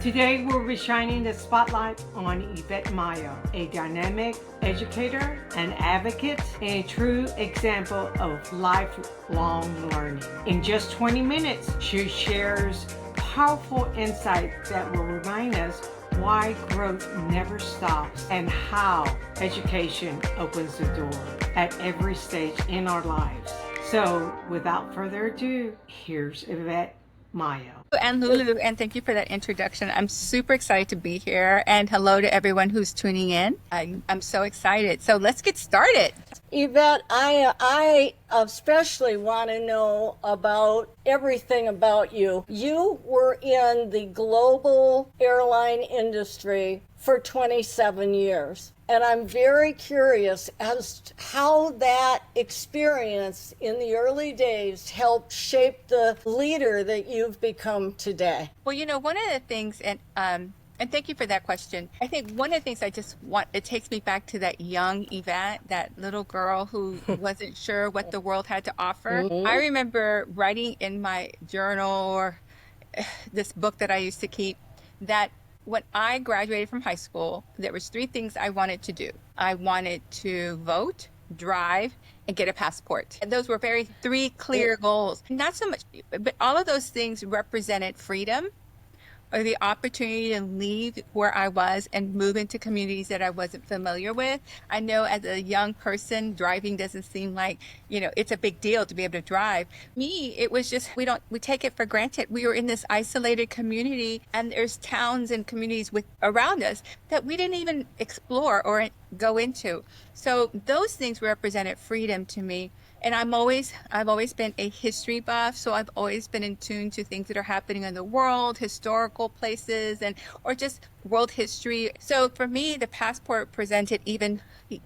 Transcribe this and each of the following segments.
Today we'll be shining the spotlight on Yvette Mayo, a dynamic educator, an advocate, and a true example of lifelong learning. In just 20 minutes, she shares powerful insights that will remind us why growth never stops and how education opens the door at every stage in our lives. So without further ado, here's Yvette Mayo. And Lulu, and thank you for that introduction. I'm super excited to be here, and hello to everyone who's tuning in. I'm so excited. So let's get started. Yvette, I especially want to know about everything about you. You were in the global airline industry for 27 years. And I'm very curious as to how that experience in the early days helped shape the leader that you've become today. Well, one of the things, and thank you for that question. I think one of the things it takes me back to that young Yvette, that little girl who wasn't sure what the world had to offer. Mm-hmm. I remember writing in my journal or this book that I used to keep that when I graduated from high school, there was 3 things I wanted to do. I wanted to vote, drive, and get a passport. And those were 3 clear goals. Not so much, but all of those things represented freedom, or the opportunity to leave where I was and move into communities that I wasn't familiar with. I know as a young person, driving doesn't seem like, it's a big deal to be able to drive. Me, it was just, we take it for granted. We were in this isolated community, and there's towns and communities around us that we didn't even explore or go into. So those things represented freedom to me. And I've always been a history buff, so I've always been in tune to things that are happening in the world, historical places, or just world history. So for me, the passport presented even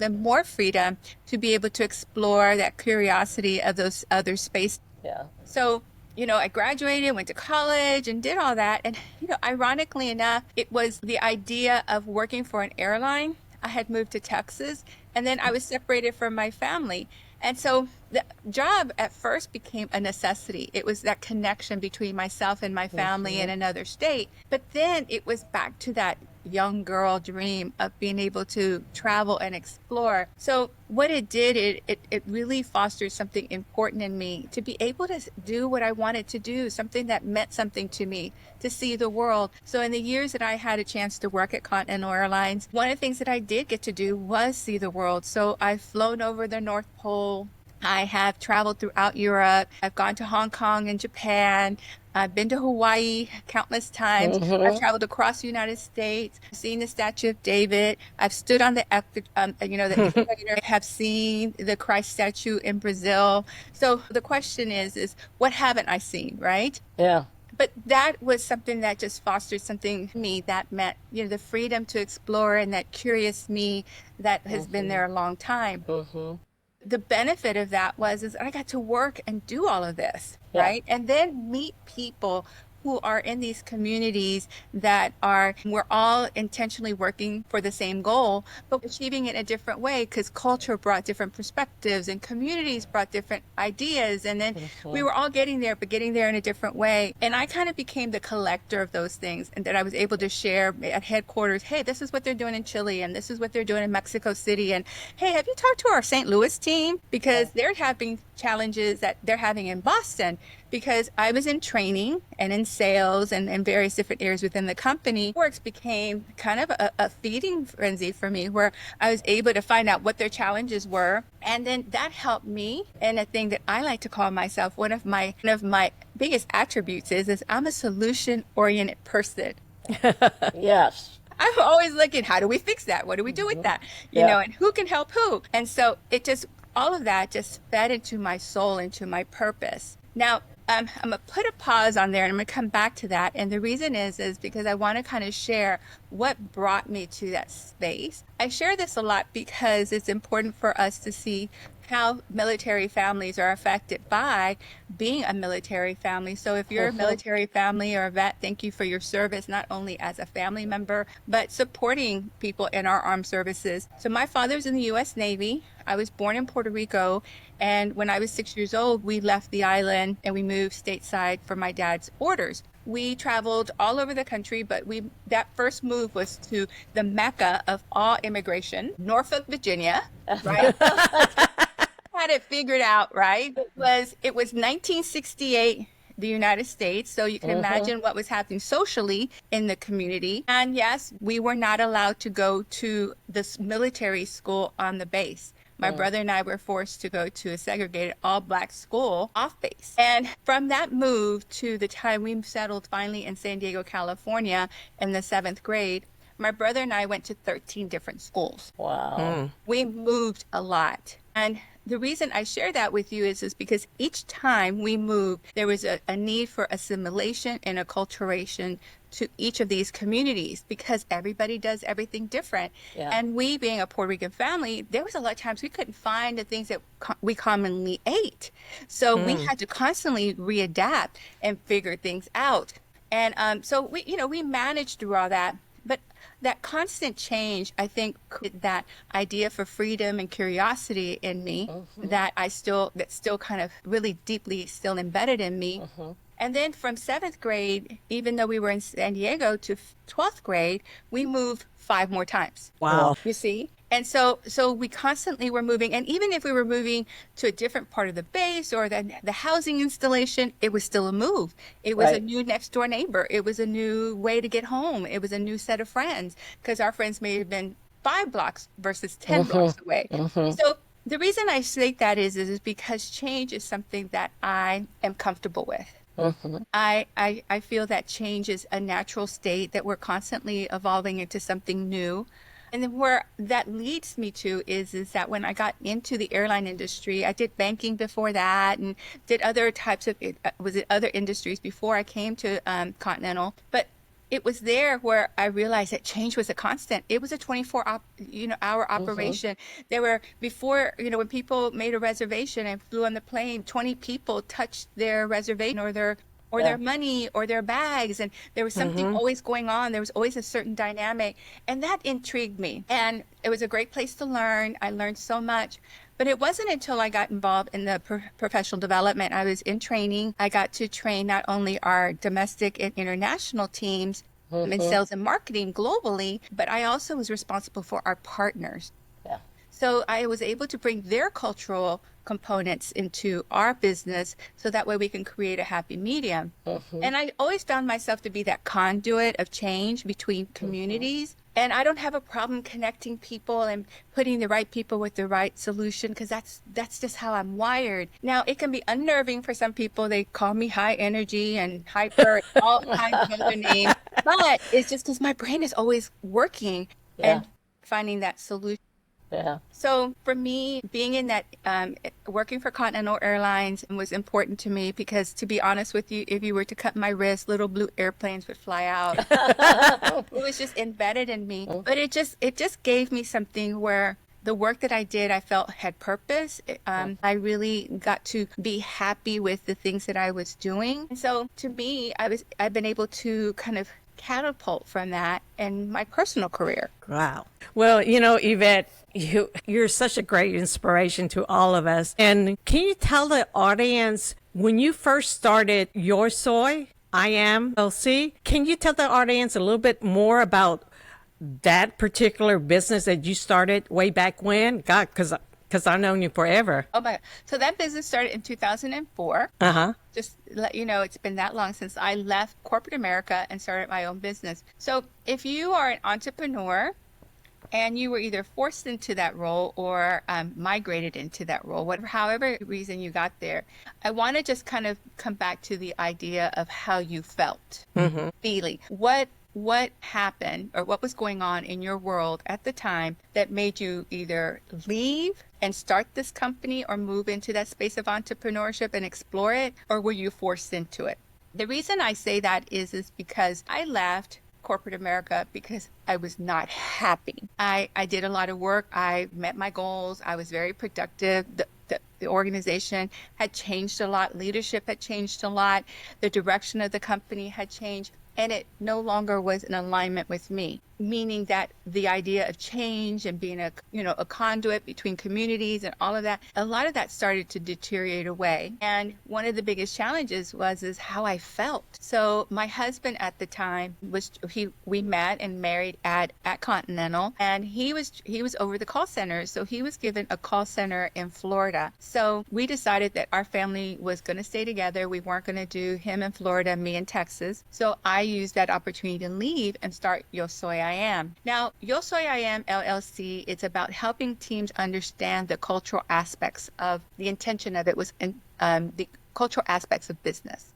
more freedom to be able to explore that curiosity of those other spaces. Yeah. So I graduated, went to college, and did all that. And ironically enough, it was the idea of working for an airline. I had moved to Texas, and then I was separated from my family. And so the job at first became a necessity. It was that connection between myself and my family in another state. But then it was back to that young girl dream of being able to travel and explore. So what it did, it really fostered something important in me to be able to do what I wanted to do, something that meant something to me, to see the world. So in the years that I had a chance to work at Continental Airlines, one of the things that I did get to do was see the world. So I've flown over the North Pole. I have traveled throughout Europe. I've gone to Hong Kong and Japan. I've been to Hawaii countless times. Mm-hmm. I've traveled across the United States, seen the Statue of David. I've stood on the I have seen the Christ statue in Brazil. So the question is what haven't I seen, right? Yeah. But that was something that just fostered something in me that meant, the freedom to explore and that curious me that has been there a long time. Mm-hmm. The benefit of that is I got to work and do all of this, right? And then meet people who are in these communities we're all intentionally working for the same goal, but achieving it in a different way because culture brought different perspectives and communities brought different ideas. And then we were all getting there, but getting there in a different way. And I kind of became the collector of those things, and that I was able to share at headquarters, hey, this is what they're doing in Chile, and this is what they're doing in Mexico City. And hey, have you talked to our St. Louis team? Because they're having challenges that they're having in Boston. Because I was in training and in sales and in various different areas within the company, Works became kind of a feeding frenzy for me, where I was able to find out what their challenges were. And then that helped me. And a thing that I like to call myself, one of my biggest attributes is I'm a solution-oriented person. Yes. I'm always looking, how do we fix that? What do we do with that? And who can help who? And so all of that just fed into my soul, into my purpose. Now, I'm going to put a pause on there, and I'm going to come back to that. And the reason is because I want to kind of share what brought me to that space. I share this a lot because it's important for us to see how military families are affected by being a military family. So if you're a military family or a vet, thank you for your service, not only as a family member, but supporting people in our armed services. So my father's in the U.S. Navy. I was born in Puerto Rico, and when I was 6 years old, we left the island and we moved stateside for my dad's orders. we traveled all over the country, but that first move was to the Mecca of all immigration, Norfolk, Virginia, right? Had it figured out, right? It was 1968, the United States. So you can imagine what was happening socially in the community. And yes, we were not allowed to go to this military school on the base. My brother and I were forced to go to a segregated all-black school off base. And from that move to the time we settled finally in San Diego, California in the 7th grade, my brother and I went to 13 different schools. Wow. We moved a lot. And the reason I share that with you is because each time we moved, there was a need for assimilation and acculturation to each of these communities because everybody does everything different. Yeah. And we, being a Puerto Rican family, there was a lot of times we couldn't find the things that we commonly ate. So we had to constantly readapt and figure things out. And so we managed through all that. But that constant change, I think, that idea for freedom and curiosity in me that's still kind of really deeply still embedded in me. And then from 7th grade, even though we were in San Diego, to 12th grade, we moved 5 more times. Wow. You see? And so we constantly were moving. And even if we were moving to a different part of the base or the housing installation, it was still a move. It was a new next door neighbor. It was a new way to get home. It was a new set of friends because our friends may have been 5 blocks versus 10 blocks away. So the reason I say that is because change is something that I am comfortable with. I feel that change is a natural state, that we're constantly evolving into something new. And then where that leads me to is that when I got into the airline industry, I did banking before that and did other types of, other industries before I came to Continental. But it was there where I realized that change was a constant. It was a 24-hour operation. There were, before, when people made a reservation and flew on the plane, 20 people touched their reservation or their money or their bags, and there was something always going on. There was always a certain dynamic, and that intrigued me. And it was a great place to learn. I learned so much. But it wasn't until I got involved in the professional development. I was in training. I got to train not only our domestic and international teams in sales and marketing globally, but I also was responsible for our partners. Yeah. So I was able to bring their cultural components into our business so that way we can create a happy medium. And I always found myself to be that conduit of change between communities. And I don't have a problem connecting people and putting the right people with the right solution because that's just how I'm wired. Now, it can be unnerving for some people. They call me high energy and hyper, all kinds of other names. But it's just because my brain is always working and finding that solution. Yeah. So for me, being in that, working for Continental Airlines was important to me because, to be honest with you, if you were to cut my wrist, little blue airplanes would fly out. It was just embedded in me. But it just gave me something where the work that I did, I felt had purpose. I really got to be happy with the things that I was doing. And so to me, I've been able to kind of catapult from that in my personal career. Wow. Well, Yvette, you're such a great inspiration to all of us. And can you tell the audience, when you first started Your Soy, I Am LC, can you tell the audience a little bit more about that particular business that you started way back when? God, because I've known you forever. Oh my God. So that business started in 2004. Just let you know, it's been that long since I left corporate America and started my own business. So if you are an entrepreneur and you were either forced into that role or migrated into that role, however reason you got there, I want to just kind of come back to the idea of how you felt, feeling. What happened or what was going on in your world at the time that made you either leave and start this company or move into that space of entrepreneurship and explore it, or were you forced into it? The reason I say that is because I left corporate America because I was not happy. I did a lot of work. I met my goals. I was very productive. The organization had changed a lot. Leadership had changed a lot. The direction of the company had changed. And it no longer was in alignment with me. meaning that the idea of change and being a conduit between communities and all of that, a lot of that started to deteriorate away. And one of the biggest challenges is how I felt. So my husband at the time we met and married at Continental, and he was over the call center. So he was given a call center in Florida. So we decided that our family was going to stay together. We weren't going to do him in Florida, me in Texas. So I used that opportunity to leave and start Yo Soy I Am. Now, Yo Soy I Am LLC, it's about helping teams understand the cultural aspects of the intention of it was the cultural aspects of business.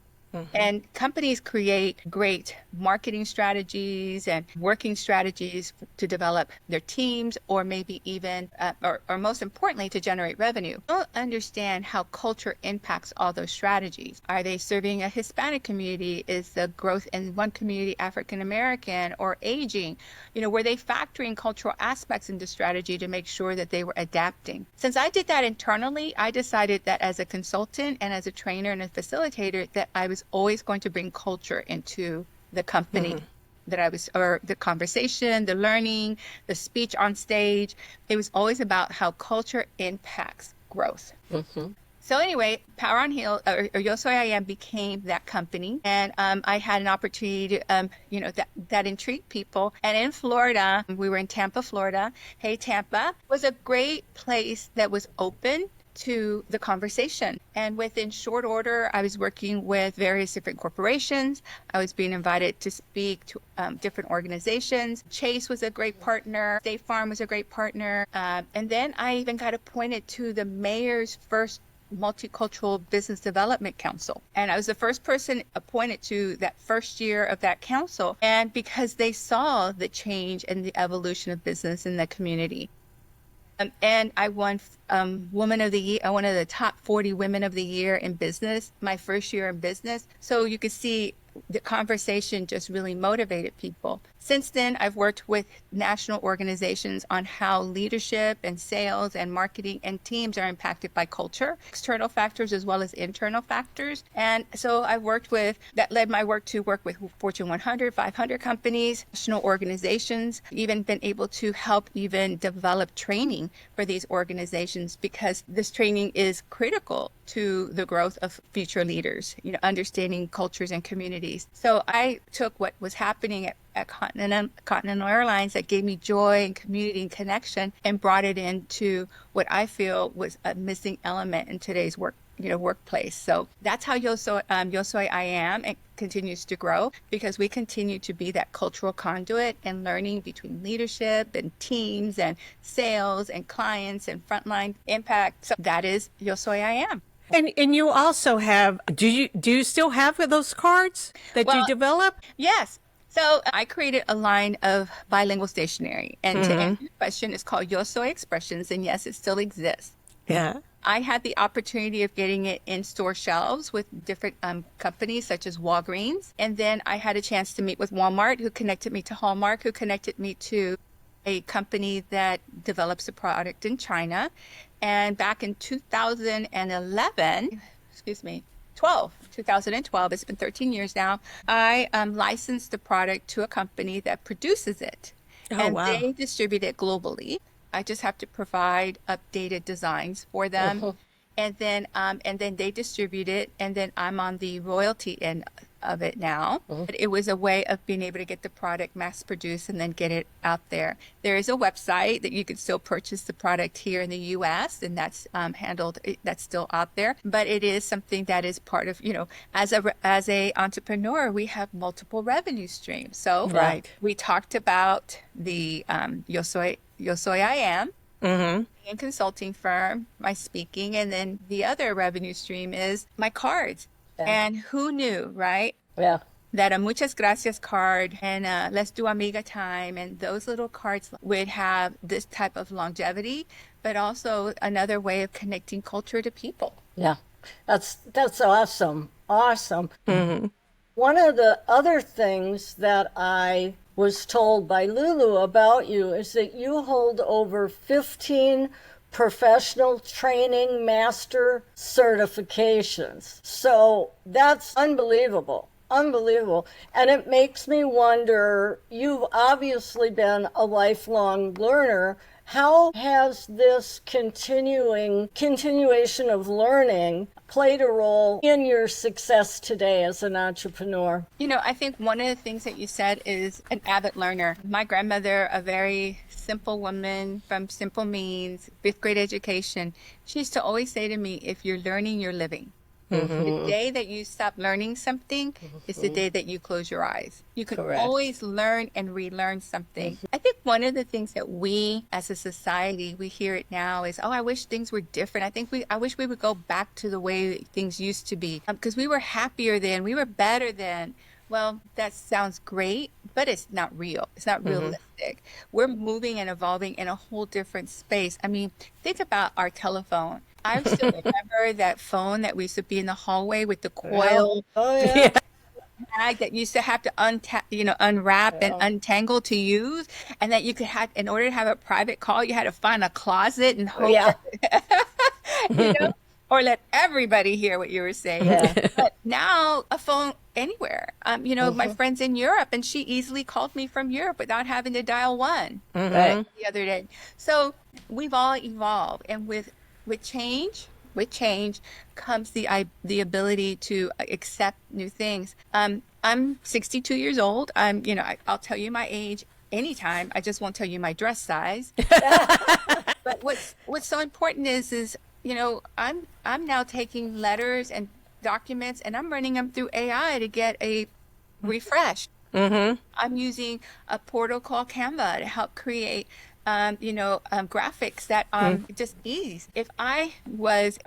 And companies create great marketing strategies and working strategies to develop their teams, or maybe even, or most importantly, to generate revenue. Don't understand how culture impacts all those strategies. Are they serving a Hispanic community? Is the growth in one community African American or aging? Were they factoring cultural aspects into strategy to make sure that they were adapting? Since I did that internally, I decided that as a consultant and as a trainer and a facilitator, that I was always going to bring culture into the company or the conversation, the learning, the speech on stage. It was always about how culture impacts growth. So anyway, Power on Heels or Yo Soy I Am became that company, and I had an opportunity to, that intrigued people. And in Florida, we were in Tampa, Florida. Hey, Tampa was a great place that was open to the conversation. And within short order, I was working with various different corporations. I was being invited to speak to different organizations. Chase was a great partner. State Farm was a great partner. And then I even got appointed to the mayor's first Multicultural Business Development Council. And I was the first person appointed to that first year of that council. And because they saw the change and the evolution of business in the community. And I won Woman of the Year, one of the top 40 Women of the Year in business, my first year in business. So you could see the conversation just really motivated people. Since then, I've worked with national organizations on how leadership and sales and marketing and teams are impacted by culture, external factors as well as internal factors. And so that led my work to work with Fortune 100, 500 companies, national organizations, even been able to help even develop training for these organizations, because this training is critical to the growth of future leaders, understanding cultures and communities. So I took what was happening at Continental Airlines that gave me joy and community and connection, and brought it into what I feel was a missing element in today's workplace. So that's how Yo Soy I Am, and continues to grow, because we continue to be that cultural conduit and learning between leadership and teams and sales and clients and frontline impact. So that is Yo Soy I Am. And you also have, do you still have those cards that you develop? Yes. So I created a line of bilingual stationery, and to answer your question, it's called Yo Soy Expressions, and yes, it still exists. Yeah. I had the opportunity of getting it in store shelves with different companies such as Walgreens, and then I had a chance to meet with Walmart, who connected me to Hallmark, who connected me to a company that develops a product in China. And back in 2011, 2012, it's been 13 years now, I licensed the product to a company that produces it. They distribute it globally. I just have to provide updated designs for them. And then they distribute it, and then I'm on the royalty end of it now. But it was a way of being able to get the product mass produced and then get it out there. There is a website that you can still purchase the product here in the US, and that's that's still out there. But it is something that is part of, as a entrepreneur, we have multiple revenue streams. So we talked about the Yo Soy I Am, and consulting firm, my speaking, and then the other revenue stream is my cards. And who knew, right? Yeah. That a Muchas Gracias card and Let's Do Amiga Time and those little cards would have this type of longevity, but also another way of connecting culture to people. Yeah. That's awesome. Awesome. One of the other things that I was told by Lulu about you is that you hold over 15 professional training master certifications. So that's unbelievable. Unbelievable. And it makes me wonder, you've obviously been a lifelong learner. How has this continuation of learning played a role in your success today as an entrepreneur? I think one of the things that you said is an avid learner. My grandmother, a very simple woman from simple means, fifth grade education, she used to always say to me, if you're learning, you're living. The day that you stop learning something is the day that you close your eyes. You can Correct. always learn and relearn something. I think one of the things that we as a society, we hear it now is, oh, I wish things were different. I wish we would go back to the way things used to be because we were happier then, we were better then. Well, that sounds great, but it's not real. It's not realistic. We're moving and evolving in a whole different space. I mean, think about our telephone. I still remember that phone that we used to be in the hallway with the coil Oh, yeah. bag that used to have to unwrap and untangle to use, and that you could have, in order to have a private call, you had to find a closet and hope, Yeah. you know, or let everybody hear what you were saying. Yeah. But now a phone anywhere. My friend's in Europe, and she easily called me from Europe without having to dial one Right. the other day. So we've all evolved, and with change comes the ability to accept new things. I'm 62 years old. I'll tell you my age anytime. I just won't tell you my dress size. But what's so important is I'm now taking letters and documents, and I'm running them through AI to get a refresh. I'm using a portal called Canva to help create graphics that just ease. If I was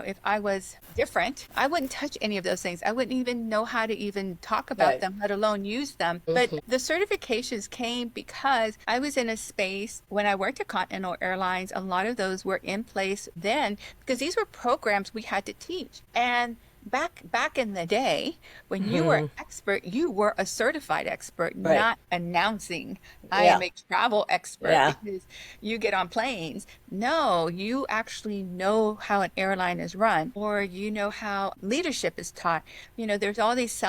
different, I wouldn't touch any of those things. I wouldn't even know how to even talk about Right. them, let alone use them. But the certifications came because I was in a space when I worked at Continental Airlines. A lot of those were in place then because these were programs we had to teach. And back in the day, when you were an expert, you were a certified expert, Right. not announcing, I Yeah. am a travel expert Yeah. because you get on planes. No, you actually know how an airline is run, or you know how leadership is taught. There's all these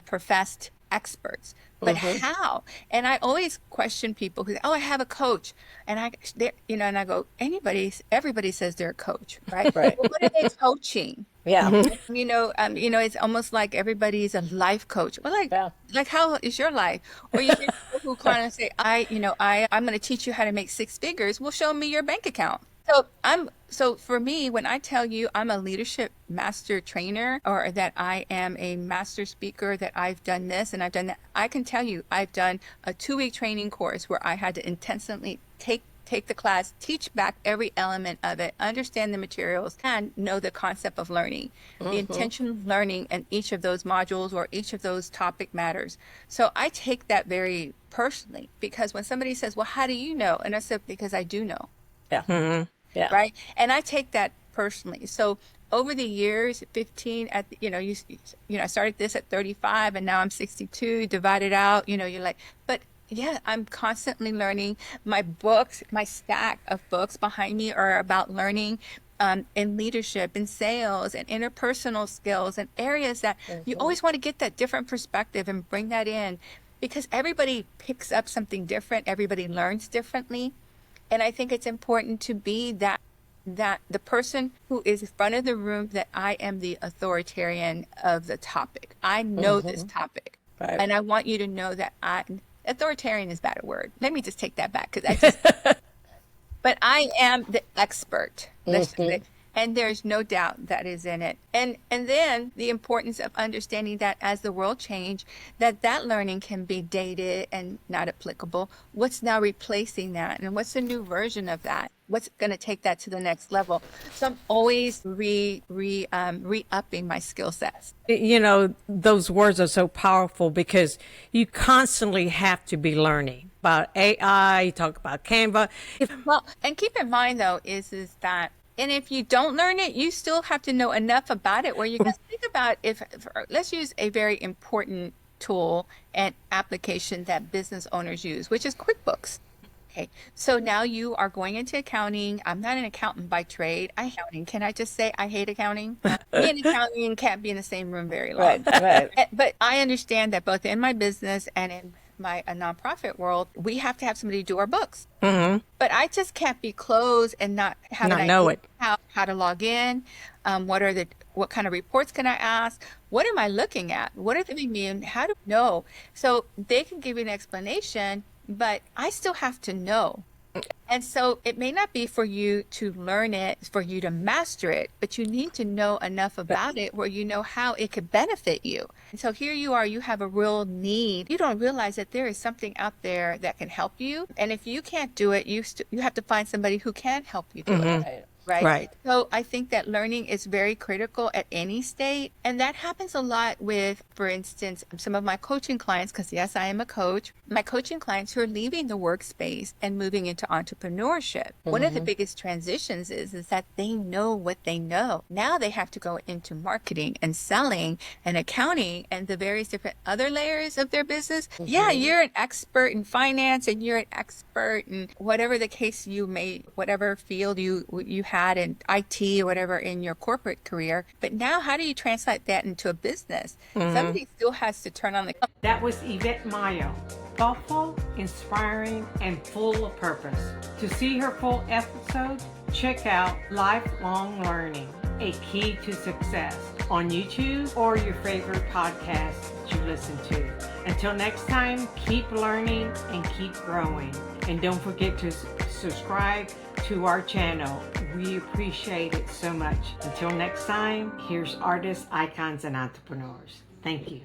professed experts. But how? And I always question people who say, "Oh, I have a coach," and I go, everybody says they're a coach, right? Right. Well, what are they coaching? Yeah. It's almost like everybody's a life coach. Well, Yeah. like how is your life? Or you hear people who kind of say, I'm going to teach you how to make six figures. Well, show me your bank account. So for me, when I tell you I'm a leadership master trainer, or that I am a master speaker, that I've done this and I've done that, I can tell you I've done a 2-week training course where I had to intentionally take the class, teach back every element of it, understand the materials, and know the concept of learning, the intention of learning in each of those modules or each of those topic matters. So I take that very personally, because when somebody says, well, how do you know? And I said, because I do know. Yeah. Yeah. Right. And I take that personally. So over the years, 15 I started this at 35 and now I'm 62, divided out, you're like, but yeah, I'm constantly learning. My stack of books behind me are about learning in leadership, in sales, and interpersonal skills, and areas that you always want to get that different perspective and bring that in, because everybody picks up something different. Everybody learns differently. And I think it's important to be that the person who is in front of the room, that I am the authoritarian of the topic. I know this topic. Right. And I want you to know that authoritarian is a bad word. Let me just take that back, but I am the expert. And there's no doubt that is in it. And then the importance of understanding that as the world change, that learning can be dated and not applicable. What's now replacing that? And what's the new version of that? What's going to take that to the next level? So I'm always re-upping my skill sets. Those words are so powerful because you constantly have to be learning about AI, you talk about Canva. Well, and keep in mind though, is that, and if you don't learn it, you still have to know enough about it where you can think about let's use a very important tool and application that business owners use, which is QuickBooks. Okay, so now you are going into accounting. I'm not an accountant by trade. I hate accounting. Can I just say I hate accounting? Me and accounting can't be in the same room very long. Right. But I understand that both in my business and in my a nonprofit world, we have to have somebody do our books. But I just can't be closed and not have Not an know idea it. how to log in. What kind of reports can I ask? What am I looking at? What are they mean? How do I know? So they can give you an explanation, but I still have to know. And so it may not be for you to learn it, for you to master it, but you need to know enough about it where you know how it could benefit you. And so here you are, you have a real need. You don't realize that there is something out there that can help you. And if you can't do it, you have to find somebody who can help you do it. Right. Right. So I think that learning is very critical at any state. And that happens a lot with, for instance, some of my coaching clients, because yes, I am a coach, my coaching clients who are leaving the workspace and moving into entrepreneurship. One of the biggest transitions is that they know what they know. Now they have to go into marketing and selling and accounting and the various different other layers of their business. Yeah, you're an expert in finance and you're an expert in whatever the case whatever field you had in IT or whatever in your corporate career. But now how do you translate that into a business? Somebody still has to turn on the... That was Yvette Mayo. Thoughtful, inspiring, and full of purpose. To see her full episodes, check out Lifelong Learning, a Key to Success on YouTube or your favorite podcast that you listen to. Until next time, keep learning and keep growing. And don't forget to subscribe to our channel. We appreciate it so much. Until next time, here's artists, icons, and entrepreneurs. Thank you.